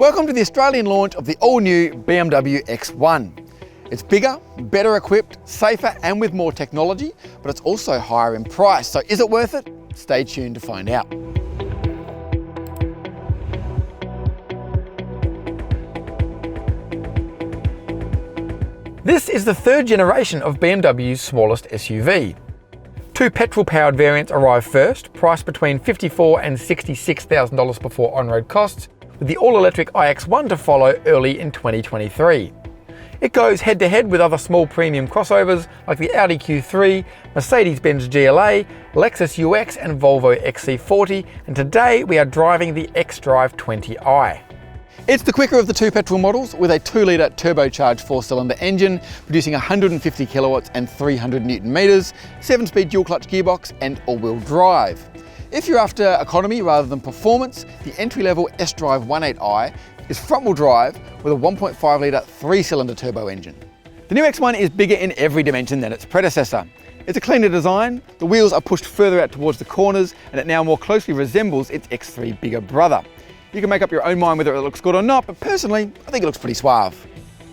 Welcome to the Australian launch of the all-new BMW X1. It's bigger, better equipped, safer and with more technology, but it's also higher in price. So is it worth it? Stay tuned to find out. This is the third generation of BMW's smallest SUV. Two petrol-powered variants arrive first, priced between $54,000 and $66,000 before on-road costs, with the all-electric iX1 to follow early in 2023. It goes head-to-head with other small premium crossovers like the Audi Q3, Mercedes-Benz GLA, Lexus UX and Volvo XC40, and today we are driving the xDrive 20i. It's the quicker of the two petrol models with a 2-litre turbocharged 4-cylinder engine producing 150 kilowatts and 300 newton meters, 7-speed dual-clutch gearbox and all-wheel drive. If you're after economy rather than performance, the entry-level xDrive 18i is front-wheel drive with a 1.5-litre 3-cylinder turbo engine. The new X1 is bigger in every dimension than its predecessor. It's a cleaner design, the wheels are pushed further out towards the corners, and it now more closely resembles its X3 bigger brother. You can make up your own mind whether it looks good or not, but personally, I think it looks pretty suave.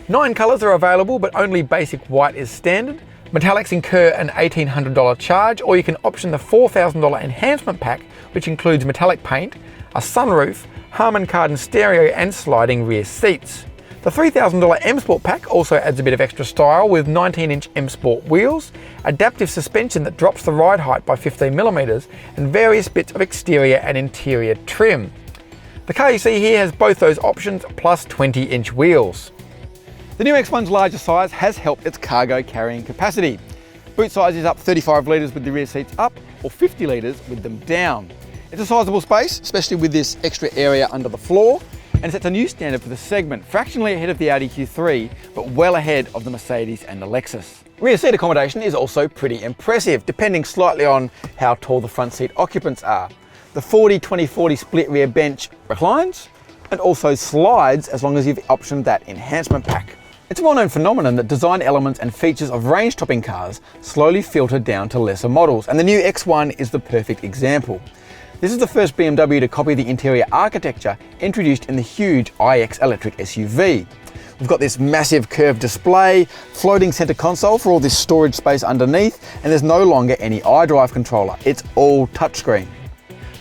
9 colours are available, but only basic white is standard. Metallics incur an $1,800 charge, or you can option the $4,000 enhancement pack, which includes metallic paint, a sunroof, Harman Kardon stereo and sliding rear seats. The $3,000 M Sport pack also adds a bit of extra style with 19-inch M Sport wheels, adaptive suspension that drops the ride height by 15mm, and various bits of exterior and interior trim. The car you see here has both those options plus 20-inch wheels. The new X1's larger size has helped its cargo carrying capacity. Boot size is up 35 litres with the rear seats up, or 50 litres with them down. It's a sizable space, especially with this extra area under the floor, and sets a new standard for the segment, fractionally ahead of the Audi Q3, but well ahead of the Mercedes and the Lexus. Rear seat accommodation is also pretty impressive, depending slightly on how tall the front seat occupants are. The 40-20-40 split rear bench reclines, and also slides as long as you've optioned that enhancement pack. It's a well-known phenomenon that design elements and features of range-topping cars slowly filter down to lesser models, and the new X1 is the perfect example. This is the first BMW to copy the interior architecture introduced in the huge iX electric SUV. We've got this massive curved display, floating center console for all this storage space underneath, and there's no longer any iDrive controller. It's all touchscreen.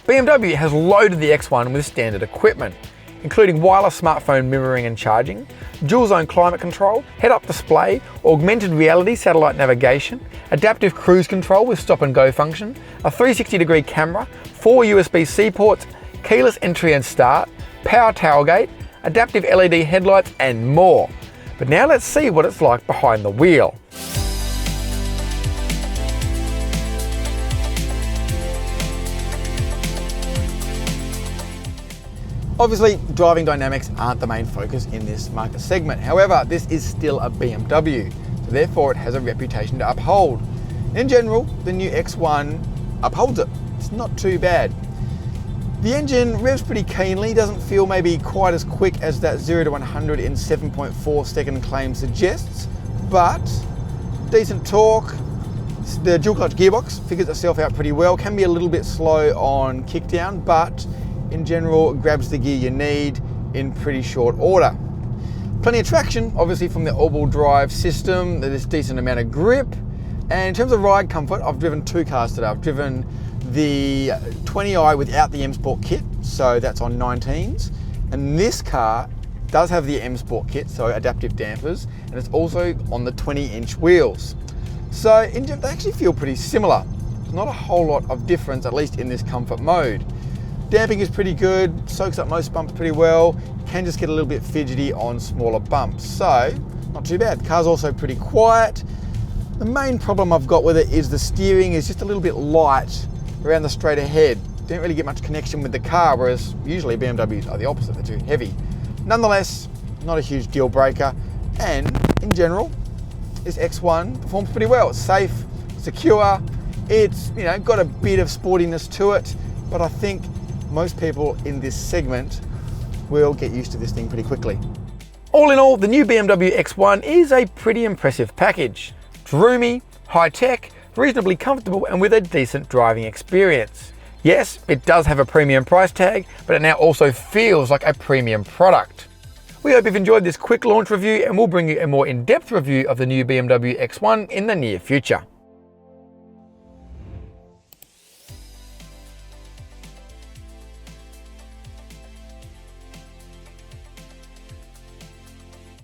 BMW has loaded the X1 with standard equipment, including wireless smartphone mirroring and charging, dual-zone climate control, head-up display, augmented reality satellite navigation, adaptive cruise control with stop-and-go function, a 360-degree camera, 4 USB-C ports, keyless entry and start, power tailgate, adaptive LED headlights and more. But now let's see what it's like behind the wheel. Obviously, driving dynamics aren't the main focus in this market segment. However, this is still a BMW, so therefore it has a reputation to uphold. In general, the new X1 upholds it. It's not too bad. The engine revs pretty keenly, doesn't feel maybe quite as quick as that 0 to 100 in 7.4 second claim suggests, but decent torque. The dual clutch gearbox figures itself out pretty well, can be a little bit slow on kickdown, but in general, it grabs the gear you need in pretty short order. Plenty of traction, obviously, from the all-wheel drive system. There's a decent amount of grip. And in terms of ride comfort, I've driven two cars today. I've driven the 20i without the M Sport kit, so that's on 19s. And this car does have the M Sport kit, so adaptive dampers, and it's also on the 20-inch wheels. So they actually feel pretty similar. There's not a whole lot of difference, at least in this comfort mode. Damping is pretty good, soaks up most bumps pretty well, can just get a little bit fidgety on smaller bumps, so not too bad. The car's also pretty quiet. The main problem I've got with it is the steering is just a little bit light around the straight ahead. Don't really get much connection with the car, whereas usually BMWs are the opposite, they're too heavy. Nonetheless, not a huge deal breaker, and in general, this X1 performs pretty well. It's safe, secure, it's got a bit of sportiness to it, but I think most people in this segment will get used to this thing pretty quickly. All in all, the new BMW X1 is a pretty impressive package. It's roomy, high-tech, reasonably comfortable and with a decent driving experience. Yes, it does have a premium price tag, but it now also feels like a premium product. We hope you've enjoyed this quick launch review, and we'll bring you a more in-depth review of the new BMW X1 in the near future.